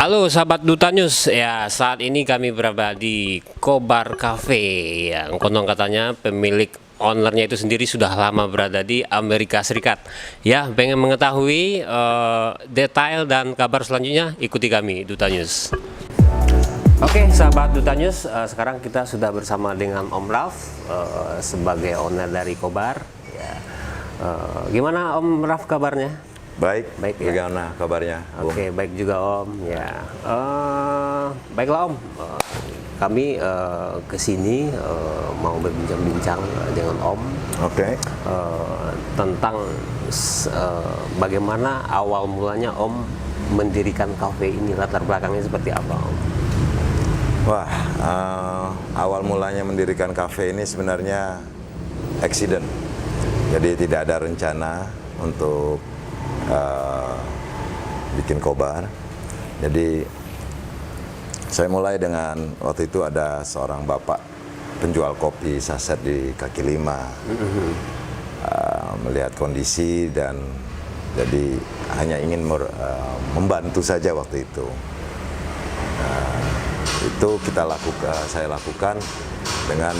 Halo sahabat Duta News, ya saat ini kami berada di Kobar Cafe. Ya, konon katanya pemilik ownernya itu sendiri sudah lama berada di Amerika Serikat. Ya, pengen mengetahui detail dan kabar selanjutnya, ikuti kami Duta News. Oke, sahabat Duta News, sekarang kita sudah bersama dengan Om Raf sebagai owner dari Kobar. Ya, gimana Om Raf kabarnya? Baik, Baik ya. bagaimana kabarnya? Oke, baik juga Om. Ya, baiklah Om. Kami ke sini mau berbincang-bincang dengan Om. Oke. Tentang bagaimana awal mulanya Om mendirikan kafe ini, latar belakangnya seperti apa Om? Wah, awal mulanya mendirikan kafe ini sebenarnya accident. Jadi tidak ada rencana untuk bikin kobar. Jadi saya mulai dengan waktu itu ada seorang bapak penjual kopi saset di kaki lima. Melihat kondisi dan jadi hanya ingin membantu saja waktu itu. Itu saya lakukan dengan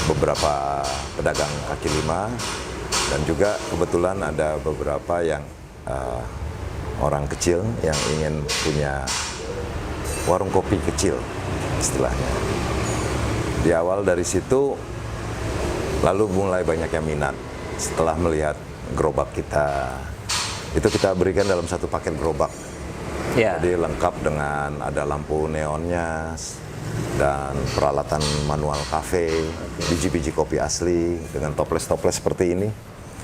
beberapa pedagang kaki lima, dan juga kebetulan ada beberapa yang orang kecil yang ingin punya warung kopi kecil istilahnya. Di awal dari situ lalu mulai banyak yang minat. Setelah melihat gerobak kita, itu kita berikan dalam satu paket gerobak. Ya. Jadi lengkap dengan ada lampu neonnya dan peralatan manual kafe, biji-biji kopi asli dengan toples-toples seperti ini.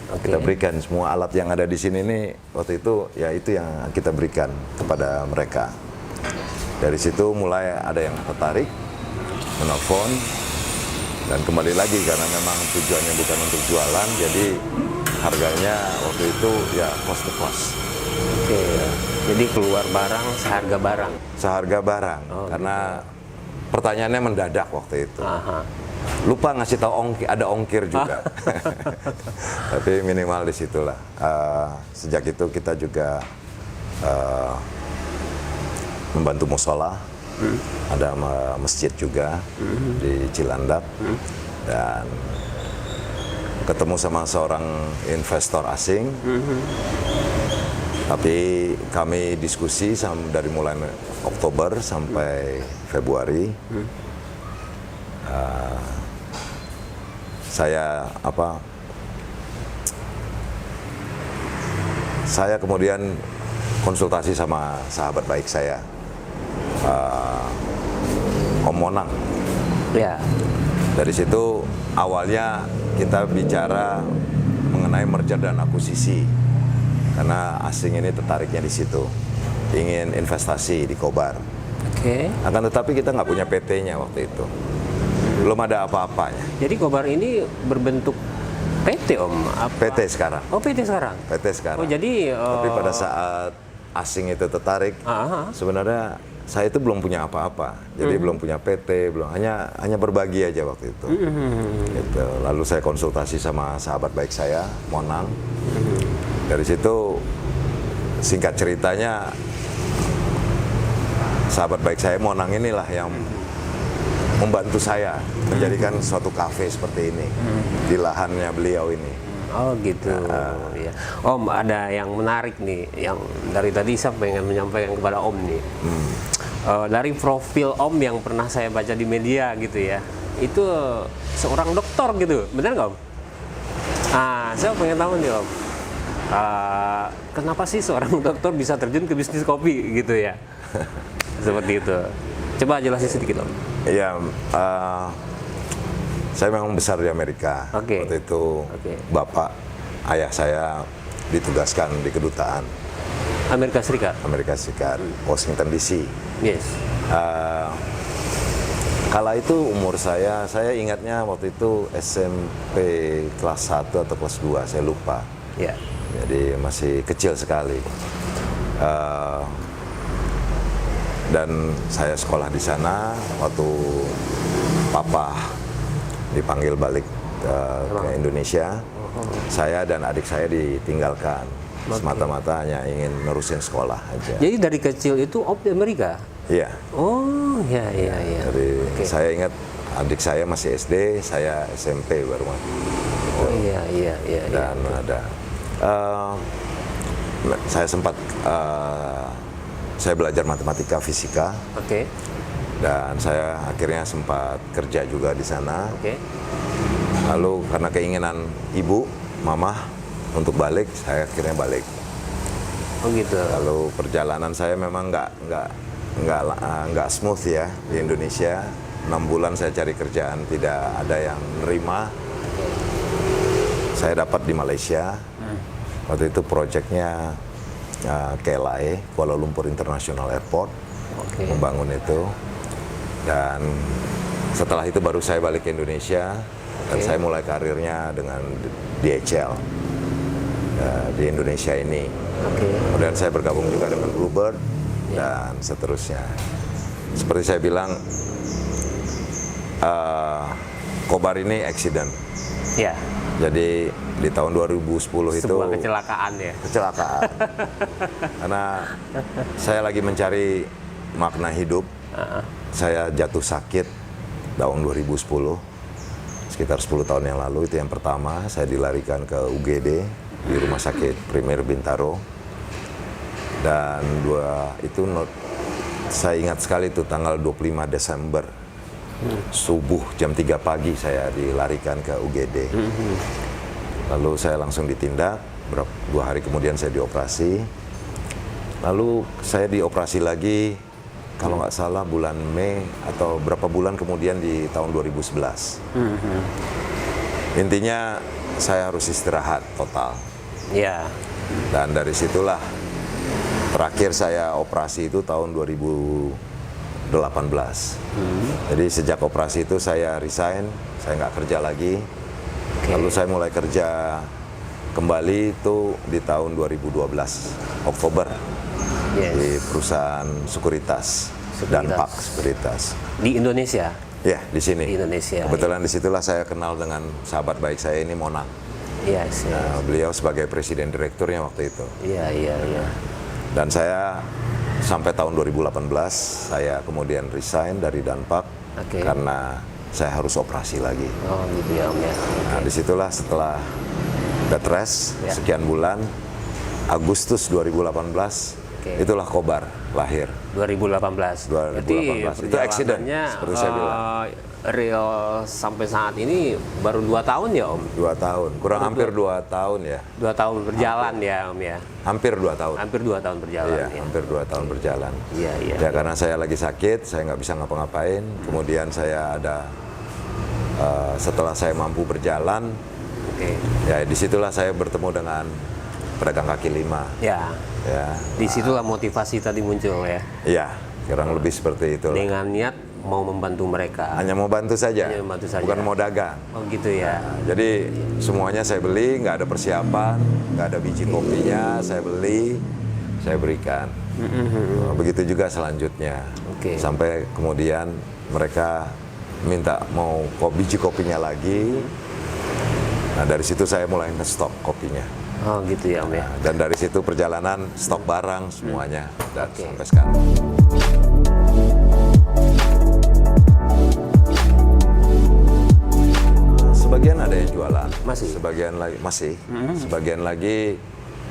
Kita berikan semua alat yang ada di sini nih waktu itu, ya itu yang kita berikan kepada mereka. Dari situ mulai ada yang tertarik, menelpon, dan kembali lagi karena memang tujuannya bukan untuk jualan, jadi harganya waktu itu ya cost to cost. Oke, jadi keluar barang seharga barang. Seharga barang, karena pertanyaannya mendadak waktu itu. Aha. Lupa ngasih tahu ada ongkir juga. Tapi minimal di situlah. Sejak itu kita juga membantu musola. Ada masjid juga di Cilandak. Dan ketemu sama seorang investor asing. Tapi kami diskusi dari mulai Oktober sampai Februari. Saya kemudian konsultasi sama sahabat baik saya, Om Monang. Ya. Dari situ awalnya kita bicara mengenai merger dan akuisisi, karena asing ini tertariknya di situ, ingin investasi di Kobar. Oke. Akan tetapi kita nggak punya PT-nya waktu itu. Belum ada apa-apanya. Jadi Kobar ini berbentuk PT Om? PT sekarang. Oh, PT sekarang? PT sekarang. Oh, jadi tapi pada saat asing itu tertarik, sebenarnya saya itu belum punya apa-apa. Jadi belum punya PT, hanya berbagi aja waktu itu. Gitu. Lalu saya konsultasi sama sahabat baik saya, Monang. Dari situ singkat ceritanya sahabat baik saya Monang inilah yang membantu saya menjadikan suatu kafe seperti ini di lahannya beliau ini. Oh gitu. Ya. Om, ada yang menarik nih, yang dari tadi saya pengen menyampaikan kepada Om nih. Dari profil Om yang pernah saya baca di media gitu ya, itu seorang dokter gitu, benar nggak Om? Saya pengen tahu nih Om, kenapa sih seorang dokter bisa terjun ke bisnis kopi gitu ya? Seperti itu. Coba jelasin sedikit Om. Iya, saya memang besar di Amerika. Waktu itu bapak ayah saya ditugaskan di kedutaan Amerika Serikat. Washington DC. Yes. Kala itu umur saya ingatnya waktu itu SMP kelas 1 atau kelas 2, saya lupa. Ya. Jadi masih kecil sekali. Dan saya sekolah di sana waktu papa dipanggil balik ke Indonesia. Saya dan adik saya ditinggalkan. semata-mata hanya ingin nerusin sekolah aja. Jadi dari kecil itu Om di Amerika? Iya. Oh, ya. Jadi saya ingat adik saya masih SD, saya SMP baru masuk. Oh iya. Dan ada saya sempat saya belajar matematika, fisika. Oke. Dan saya akhirnya sempat kerja juga di sana. Oke. Lalu karena keinginan ibu, mama untuk balik, saya akhirnya balik. Oh gitu. Lalu perjalanan saya memang nggak smooth ya di Indonesia. 6 bulan saya cari kerjaan, tidak ada yang nerima. Saya dapat di Malaysia. Waktu itu proyeknya KLIA, Kuala Lumpur International Airport, membangun itu. Dan setelah itu baru saya balik ke Indonesia, dan saya mulai karirnya dengan DHL di Indonesia ini. Kemudian saya bergabung juga dengan Bluebird dan seterusnya. Seperti saya bilang, Kobar ini accident. Ya. Jadi di tahun 2010 itu Sebuah kecelakaan ya. Kecelakaan. Karena saya lagi mencari makna hidup. Saya jatuh sakit tahun 2010. Sekitar 10 tahun yang lalu, itu yang pertama. Saya dilarikan ke UGD di Rumah Sakit Premier Bintaro. Dan saya ingat sekali itu tanggal 25 Desember. Subuh jam 3 pagi saya dilarikan ke UGD. Lalu saya langsung ditindak, 2 hari kemudian saya dioperasi. Lalu saya dioperasi lagi, kalau nggak salah bulan Mei atau berapa bulan kemudian di tahun 2011. Intinya saya harus istirahat total. Ya. Dan dari situlah terakhir saya operasi itu tahun 2018. Jadi sejak operasi itu saya resign, saya nggak kerja lagi. Lalu saya mulai kerja kembali itu di tahun 2012, Oktober. Di perusahaan sekuritas, Danpak Sekuritas. Di Indonesia? Ya, di sini. Di Indonesia. Kebetulan disitulah saya kenal dengan sahabat baik saya ini, Monang. Yes. Nah, beliau sebagai presiden direkturnya waktu itu. Iya. Dan saya sampai tahun 2018 saya kemudian resign dari Danpak karena saya harus operasi lagi. Oh gitu ya Om ya. Nah, disitulah setelah bed rest sekian bulan, Agustus 2018, itulah Kobar lahir. 2018. Itu accident, seperti saya bilang. Real sampai saat ini baru 2 tahun ya Om? 2 tahun, hampir 2 tahun ya. 2 tahun berjalan ya Om ya? Hampir 2 tahun. Hampir 2 tahun berjalan ya? Hampir 2 tahun berjalan. Iya. Ya karena saya lagi sakit, saya nggak bisa ngapa-ngapain. Kemudian saya ada, setelah saya mampu berjalan, ya disitulah saya bertemu dengan pedagang kaki lima. Ya. Disitulah motivasi tadi muncul ya? Iya, kurang lebih seperti itu. Dengan niat mau membantu mereka. Hanya mau bantu saja, bukan mau dagang. Oh gitu ya. Jadi semuanya saya beli, nggak ada persiapan, nggak ada biji kopinya, saya beli, saya berikan. Begitu juga selanjutnya. Sampai kemudian mereka minta mau biji kopinya lagi. Nah dari situ saya mulai nge-stok kopinya. Oh gitu ya Om ya. Dan dari situ perjalanan stok barang semuanya dan sampai sekarang. Sebagian ada yang jualan, sebagian lagi masih, sebagian lagi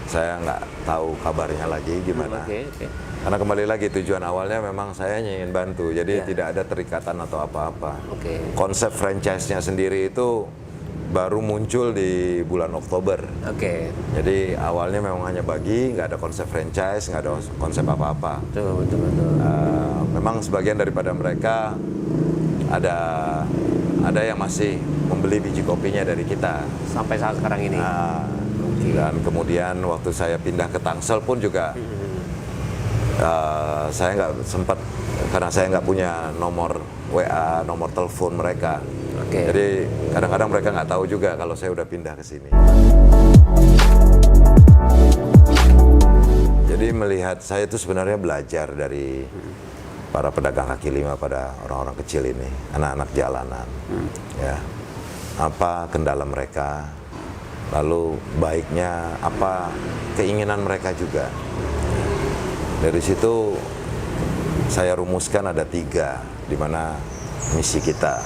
saya nggak tahu kabarnya lagi gimana. Karena kembali lagi tujuan awalnya memang saya ingin bantu, jadi tidak ada terikatan atau apa-apa. Konsep franchise-nya sendiri itu baru muncul di bulan Oktober. Jadi awalnya memang hanya bagi, nggak ada konsep franchise, nggak ada konsep apa-apa. Betul. Memang sebagian daripada mereka ada yang masih membeli biji kopinya dari kita sampai saat sekarang ini. Dan kemudian waktu saya pindah ke Tangsel pun juga saya nggak sempat, karena saya nggak punya nomor WA, nomor telepon mereka. Jadi kadang-kadang mereka nggak tahu juga kalau saya udah pindah ke sini. Jadi melihat saya itu sebenarnya belajar dari para pedagang kaki lima, pada orang-orang kecil ini, anak-anak jalanan. Ya, apa kendala mereka, lalu baiknya apa, keinginan mereka juga. Dari situ saya rumuskan ada 3 di mana misi kita.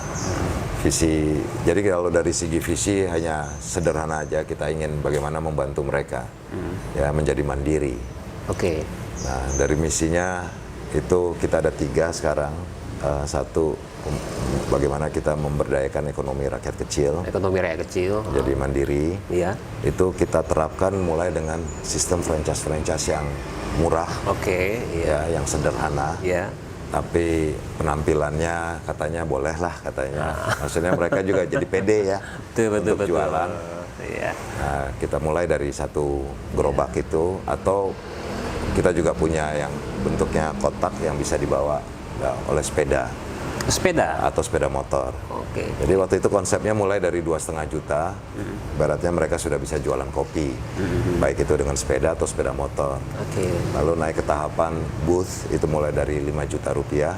Visi, jadi kalau dari segi visi hanya sederhana aja, kita ingin bagaimana membantu mereka ya menjadi mandiri. Oke. Nah, dari misinya itu kita ada 3 sekarang. Satu, bagaimana kita memberdayakan ekonomi rakyat kecil. Ekonomi rakyat kecil. Jadi mandiri. Iya. Itu kita terapkan mulai dengan sistem franchise yang murah. Oke. Iya. Ya, yang sederhana. Iya. Tapi penampilannya katanya bolehlah katanya. Maksudnya mereka juga jadi pede ya untuk jualan. Iya. Nah, kita mulai dari satu gerobak itu, atau kita juga punya yang bentuknya kotak yang bisa dibawa ya, oleh sepeda atau sepeda motor. Oke. Jadi waktu itu konsepnya mulai dari 2,5 juta. Ibaratnya mereka sudah bisa jualan kopi, baik itu dengan sepeda atau sepeda motor. Oke. Lalu naik ke tahapan booth itu mulai dari 5 juta rupiah.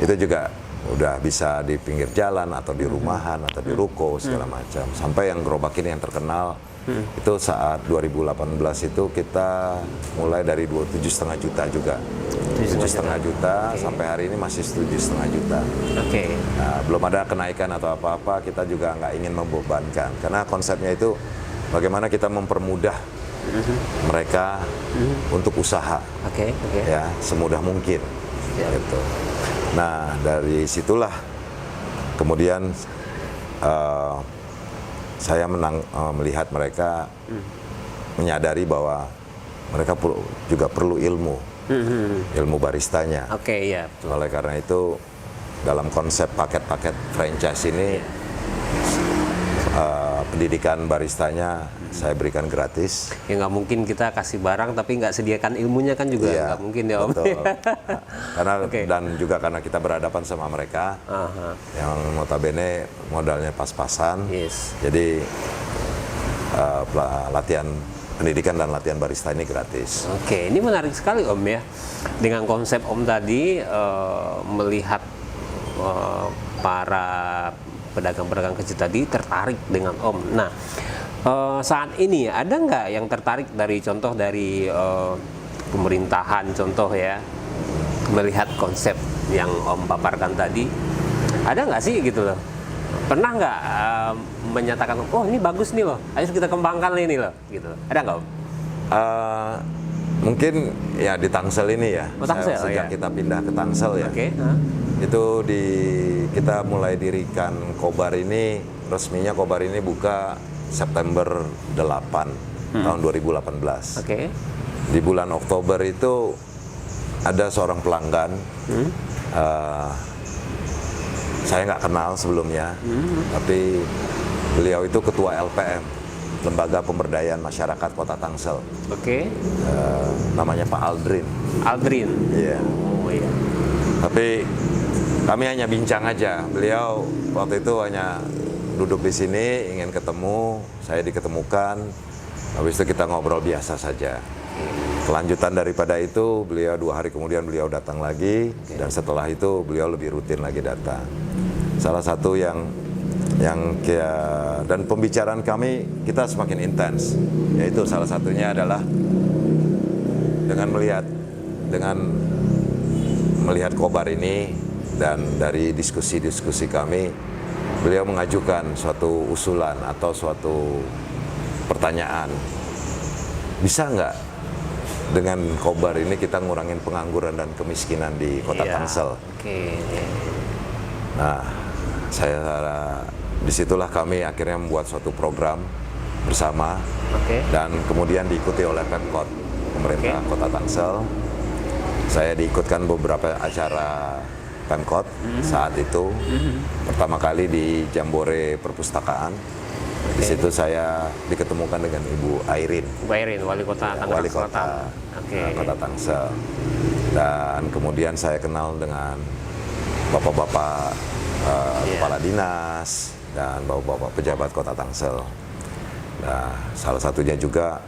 Itu juga udah bisa di pinggir jalan atau di rumahan atau di ruko segala macam. Sampai yang gerobak ini yang terkenal itu saat 2018 itu kita mulai dari 7,5 juta juga. 7,5 juta sampai hari ini masih 7,5 juta. Oke. Nah, belum ada kenaikan atau apa-apa, kita juga nggak ingin membebankan. Karena konsepnya itu bagaimana kita mempermudah mereka untuk usaha. Oke. Ya, semudah mungkin. Gitu. Nah, dari situlah kemudian saya melihat mereka menyadari bahwa mereka juga perlu ilmu baristanya. Oke, iya. Oleh karena itu dalam konsep paket-paket franchise ini pendidikan baristanya saya berikan gratis. Ya nggak mungkin kita kasih barang tapi nggak sediakan ilmunya kan juga nggak mungkin ya Om. Betul. Karena dan juga karena kita berhadapan sama mereka yang notabene modalnya pas-pasan. Yes. Jadi latihan pendidikan dan latihan barista ini gratis. Oke, ini menarik sekali Om ya. Dengan konsep Om tadi melihat para pedagang-pedagang kecil tadi tertarik dengan Om. Nah, saat ini ada nggak yang tertarik dari contoh dari pemerintahan contoh ya, melihat konsep yang Om paparkan tadi? Ada nggak sih gitu loh? Pernah nggak menyatakan, oh ini bagus nih loh, ayo kita kembangkan ini loh, gitu? Ada nggak Om? Mungkin ya di Tangsel ini ya. Tangsel, sejak kita pindah ke Tangsel ya. Oke. Itu kita mulai dirikan Kobar ini, resminya Kobar ini buka September 8 tahun 2018. Oke. Di bulan Oktober itu ada seorang pelanggan, saya nggak kenal sebelumnya, tapi beliau itu ketua LPM, Lembaga Pemberdayaan Masyarakat Kota Tangsel. Oke. Namanya Pak Aldrin. Aldrin. Iya. Oh iya. Tapi kami hanya bincang aja. Beliau waktu itu hanya duduk di sini, ingin ketemu, saya diketemukan. Habis itu kita ngobrol biasa saja. Kelanjutan daripada itu, beliau 2 hari kemudian beliau datang lagi, dan setelah itu beliau lebih rutin lagi datang. Salah satu yang dan pembicaraan kami kita semakin intens, yaitu salah satunya adalah dengan melihat Kobar ini, dan dari diskusi-diskusi kami, beliau mengajukan suatu usulan atau suatu pertanyaan, bisa nggak dengan Kobar ini kita ngurangin pengangguran dan kemiskinan di Kota Tangsel? Oke. Nah, disitulah kami akhirnya membuat suatu program bersama, dan kemudian diikuti oleh Pemkot, pemerintah Kota Tangsel. Saya diikutkan beberapa acara Pemkot saat itu. Pertama kali di Jambore Perpustakaan. Di situ saya diketemukan dengan Ibu Airin. Bu Airin, Wali Kota Tangsel. Wali Kota Kota Tangsel. Dan kemudian saya kenal dengan bapak-bapak kepala dinas dan bapak-bapak pejabat Kota Tangsel. Nah, salah satunya juga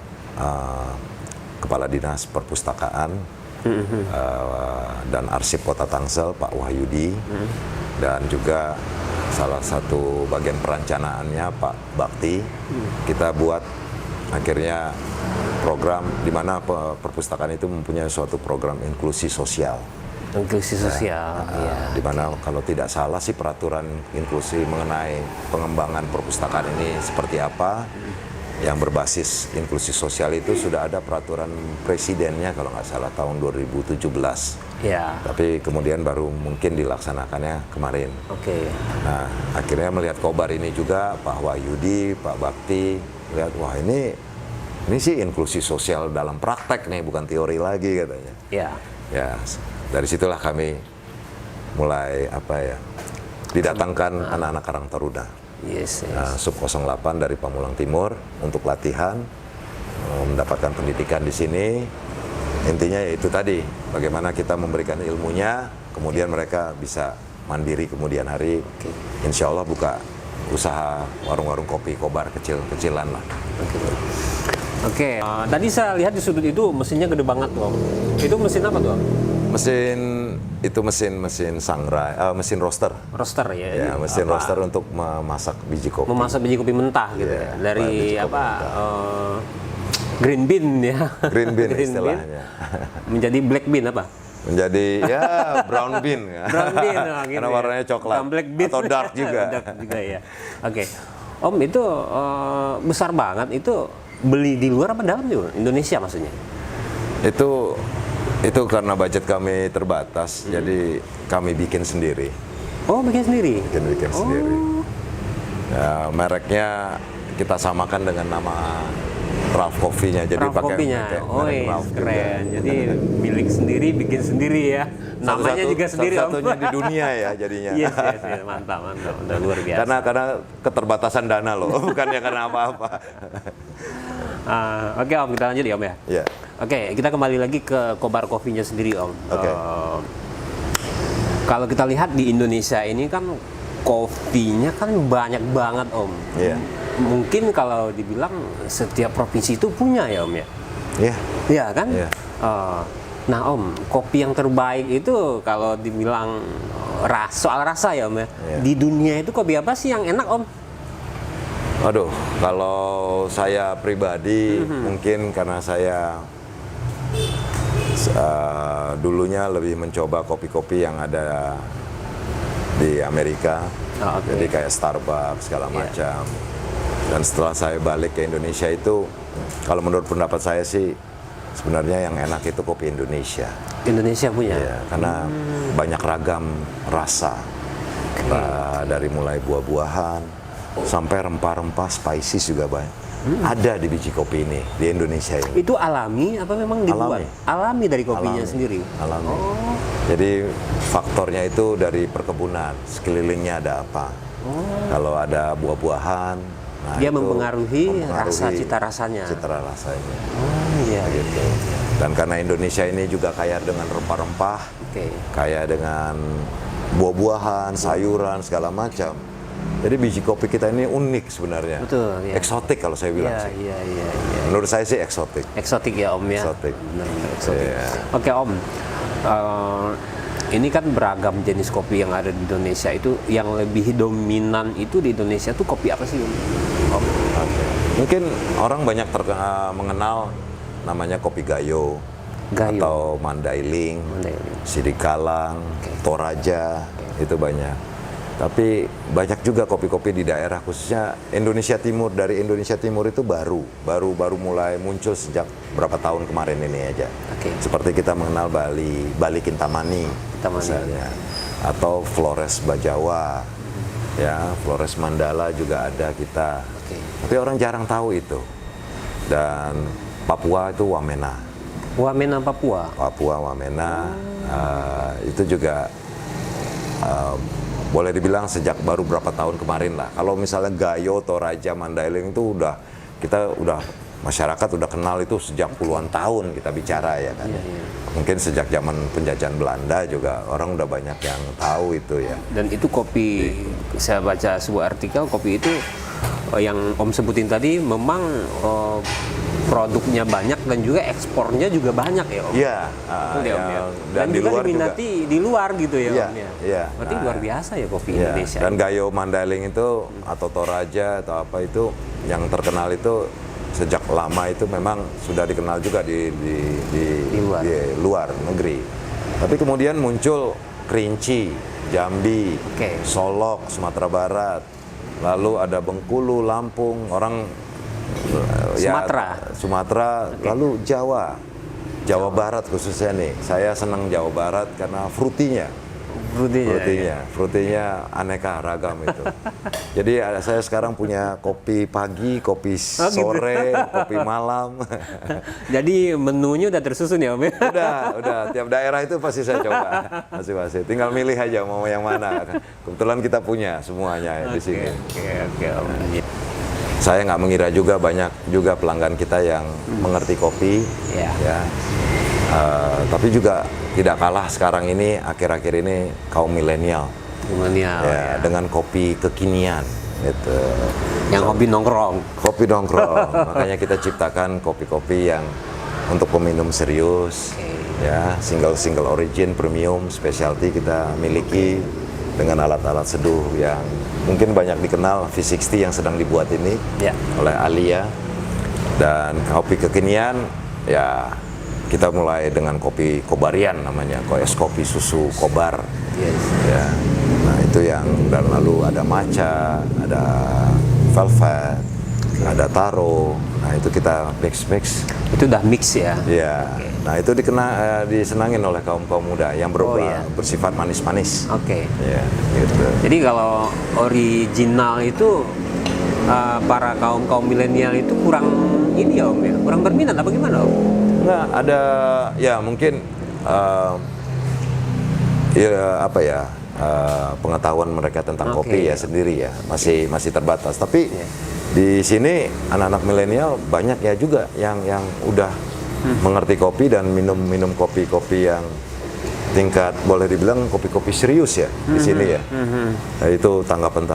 Kepala Dinas Perpustakaan dan Arsip Kota Tangsel, Pak Wahyudi, dan juga salah satu bagian perencanaannya Pak Bakti, kita buat akhirnya program di mana perpustakaan itu mempunyai suatu program inklusi sosial. Inklusi sosial, ya. Di mana kalau tidak salah sih peraturan inklusi mengenai pengembangan perpustakaan ini seperti apa, yang berbasis inklusi sosial itu sudah ada peraturan presidennya kalau nggak salah tahun 2017. Ya. Tapi kemudian baru mungkin dilaksanakannya kemarin. Oke. Nah, akhirnya melihat Kobar ini juga Pak Wahyudi, Pak Bakti, lihat wah ini sih inklusi sosial dalam praktek nih, bukan teori lagi katanya. Ya. Ya, dari situlah kami mulai didatangkan anak-anak Karang Taruna. Yes. Sub 08 dari Pamulang Timur untuk latihan, mendapatkan pendidikan di sini. Intinya yaitu tadi, bagaimana kita memberikan ilmunya, kemudian mereka bisa mandiri kemudian hari, insya Allah buka usaha warung-warung kopi Kobar kecil-kecilan lah. Oke. Tadi saya lihat di sudut itu mesinnya gede banget, Om. Itu mesin apa tuh, Om? Mesin sangrai, mesin roaster. Roaster ya. Ya, mesin roaster untuk memasak biji kopi. Memasak biji kopi mentah gitu ya. Dari green bean ya. Green bean istilahnya. Menjadi black bean apa? Menjadi brown bean ya. Brown bean gitu. Karena warnanya coklat. Black bean atau dark juga. Dark juga ya. Oke. Om, itu besar banget, itu beli di luar apa dalam juga? Indonesia maksudnya? Itu karena budget kami terbatas, jadi kami bikin sendiri. Oh, bikin sendiri? Bikin sendiri. Ya, mereknya kita samakan dengan nama Ralph Coffee-nya. Jadi Ralph Coffee-nya. Oh, keren. Jadi milik sendiri, bikin sendiri ya. Namanya juga sendiri, Om. Satu-satunya di dunia ya jadinya. Yes. Mantap. Udah luar biasa. Karena keterbatasan dana loh, bukannya karena apa-apa. Oke, Om, kita lanjut ya, Om ya. Iya. Oke, kita kembali lagi ke Kobar Coffee-nya sendiri, Om. Oke. Kalau kita lihat di Indonesia ini kan kopinya kan banyak banget, Om. Iya. Mungkin kalau dibilang setiap provinsi itu punya ya, Om ya. Iya. Iya kan? Iya. Nah, Om, kopi yang terbaik itu kalau dibilang soal rasa ya, Om ya. Iya. Di dunia itu kopi apa sih yang enak, Om? Aduh, kalau saya pribadi mungkin karena saya dulunya lebih mencoba kopi-kopi yang ada di Amerika, jadi kayak Starbucks segala macam. Dan setelah saya balik ke Indonesia itu, kalau menurut pendapat saya sih sebenarnya yang enak itu kopi Indonesia. Indonesia punya? Ya, karena banyak ragam rasa, dari mulai buah-buahan sampai rempah-rempah, spices juga banyak. Ada di biji kopi ini, di Indonesia ini. Itu alami apa memang dibuat? Alami dari kopinya sendiri? Alami. Jadi faktornya itu dari perkebunan, sekelilingnya ada apa. Kalau ada buah-buahan, nah dia itu mempengaruhi cita rasanya. Cita rasanya. Iya. Gitu. Dan karena Indonesia ini juga kaya dengan rempah-rempah, kaya dengan buah-buahan, sayuran, segala macam. Jadi biji kopi kita ini unik sebenarnya. Betul, ya. Eksotik kalau saya bilang sih. Iya. Menurut saya sih eksotik. Eksotik ya, Om ya. Eksotik. Benar-benar eksotik. Yeah. Oke, Om. Ini kan beragam jenis kopi yang ada di Indonesia, itu yang lebih dominan itu di Indonesia tuh kopi apa sih, Om? Okay. Mungkin orang banyak mengenal namanya kopi Gayo. Atau Mandailing, Sidikalang, Toraja, itu banyak. Tapi banyak juga kopi-kopi di daerah, khususnya Indonesia Timur. Dari Indonesia Timur itu baru mulai muncul sejak berapa tahun kemarin ini aja. Seperti kita mengenal Bali Kintamani misalnya, atau Flores Bajawa, ya Flores Mandala juga ada kita. Tapi orang jarang tahu itu. Dan Papua itu Wamena. Wamena Papua. Papua Wamena itu juga boleh dibilang sejak baru berapa tahun kemarin lah. Kalau misalnya Gayo, Toraja, Mandailing itu masyarakat udah kenal itu sejak puluhan tahun kita bicara ya kan. Mungkin sejak zaman penjajahan Belanda juga orang udah banyak yang tahu itu ya. Dan itu kopi, saya baca sebuah artikel, kopi itu yang Om sebutin tadi memang produknya banyak dan juga ekspornya juga banyak ya Om. Iya, Betul ya, Om, ya? dan di juga luar diminati di luar gitu ya Iya, Om ya. iya. Berarti Nah, luar biasa ya kopi Iya, Indonesia. dan Gayo Mandailing itu atau Toraja atau apa itu yang terkenal itu sejak lama itu memang sudah dikenal juga di luar negeri. Tapi kemudian muncul Kerinci, Jambi, Solok, Sumatera Barat, lalu ada Bengkulu, Lampung, orang Sumatera, lalu Jawa Barat khususnya nih. Saya senang Jawa Barat karena frutinya aneka ragam itu. Jadi saya sekarang punya kopi pagi, kopi sore, kopi malam. Jadi menunya udah tersusun ya Om ya? Udah. Tiap daerah itu pasti saya coba. Masing-masing. Tinggal milih aja mau yang mana. Kebetulan kita punya semuanya di sini. Oke, Om. Saya nggak mengira juga banyak juga pelanggan kita yang mengerti kopi. Ya. Tapi juga tidak kalah sekarang ini, akhir-akhir ini kaum milenial ya, dengan kopi kekinian gitu. Yang hobi nongkrong. Makanya kita ciptakan kopi-kopi yang untuk peminum serius, ya, single origin, premium, specialty kita miliki dengan alat-alat seduh yang mungkin banyak dikenal, V60 yang sedang dibuat ini oleh Alia. Dan kopi kekinian ya kita mulai dengan kopi Kobarian namanya, es kopi susu Kobar. Ya. Nah itu yang, dan lalu ada matcha, ada velvet, ada taro. Nah itu kita mix. Itu udah mix ya? Iya. Nah itu disenangin oleh kaum muda yang bersifat manis-manis. Ya, gitu. Jadi kalau original itu para kaum milenial itu kurang ini ya Om ya? Kurang berminat apa gimana Om? Nggak, ada ya mungkin pengetahuan mereka tentang kopi ya sendiri ya masih terbatas. Tapi di sini anak-anak milenial banyak ya juga yang udah mengerti kopi dan minum kopi-kopi yang tingkat boleh dibilang kopi-kopi serius ya di sini ya. Nah, itu tanggapan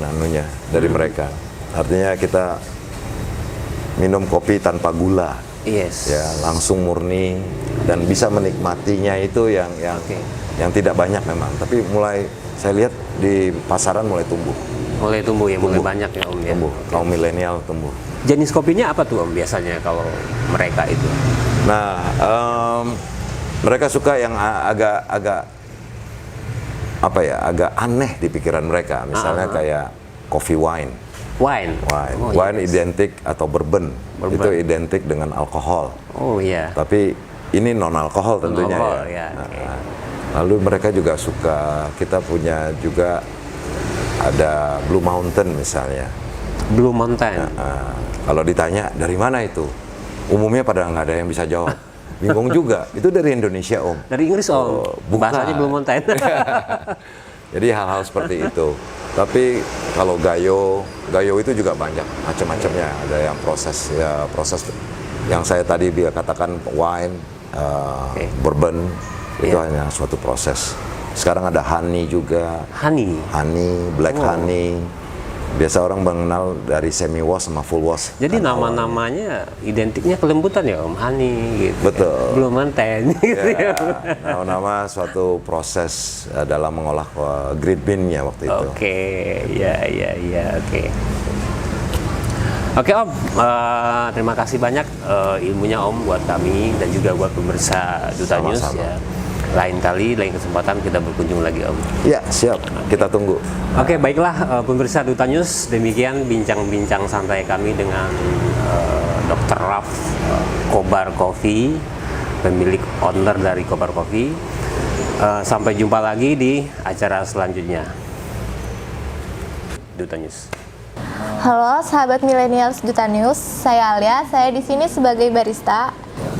anunya dari mereka. Artinya kita minum kopi tanpa gula. Ya, langsung murni dan bisa menikmatinya itu yang tidak banyak memang, tapi mulai saya lihat di pasaran mulai tumbuh mulai banyak ya Om ya. Kaum milenial tumbuh. Jenis kopinya apa tuh Om biasanya kalau mereka itu? Nah, mereka suka yang agak aneh di pikiran mereka, misalnya kayak coffee wine. Wine identik atau bourbon itu identik dengan alkohol. Tapi ini non alkohol tentunya ya. Lalu mereka juga suka, kita punya juga ada Blue Mountain misalnya. Blue Mountain. Kalau ditanya dari mana itu, umumnya pada nggak ada yang bisa jawab. Bingung juga. Itu dari Indonesia Om. Dari Inggris Om. Bahasanya Blue Mountain. Jadi hal-hal seperti itu. Tapi kalau Gayo itu juga banyak macam-macamnya. Ada yang proses yang saya tadi katakan wine, bourbon itu hanya suatu proses. Sekarang ada honey juga. Honey, black honey. Biasa orang mengenal dari semi wash sama full wash. Jadi nama-namanya identiknya kelembutan ya Om, honey gitu. Betul. Belum manten gitu ya. Nama proses dalam mengolah green bean-nya waktu itu. Oke. Oke Om, terima kasih banyak ilmunya Om buat kami dan juga buat pemirsa Duta News ya. Lain kesempatan kita berkunjung lagi Om. Ya, siap. Kita tunggu. Oke, baiklah pemirsa Duta News, demikian bincang-bincang santai kami dengan Dr. Raf Kobar Coffee, pemilik owner dari Kobar Coffee. Sampai jumpa lagi di acara selanjutnya. Duta News. Halo sahabat milenials Duta News, saya Alia, saya di sini sebagai barista.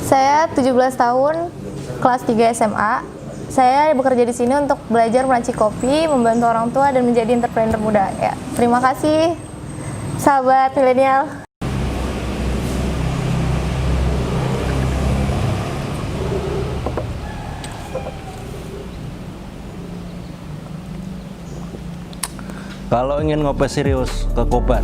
Saya 17 tahun, kelas 3 SMA. Saya bekerja di sini untuk belajar meracik kopi, membantu orang tua dan menjadi entrepreneur muda. Ya, terima kasih sahabat milenial. Kalau ingin ngopi serius ke Kobar,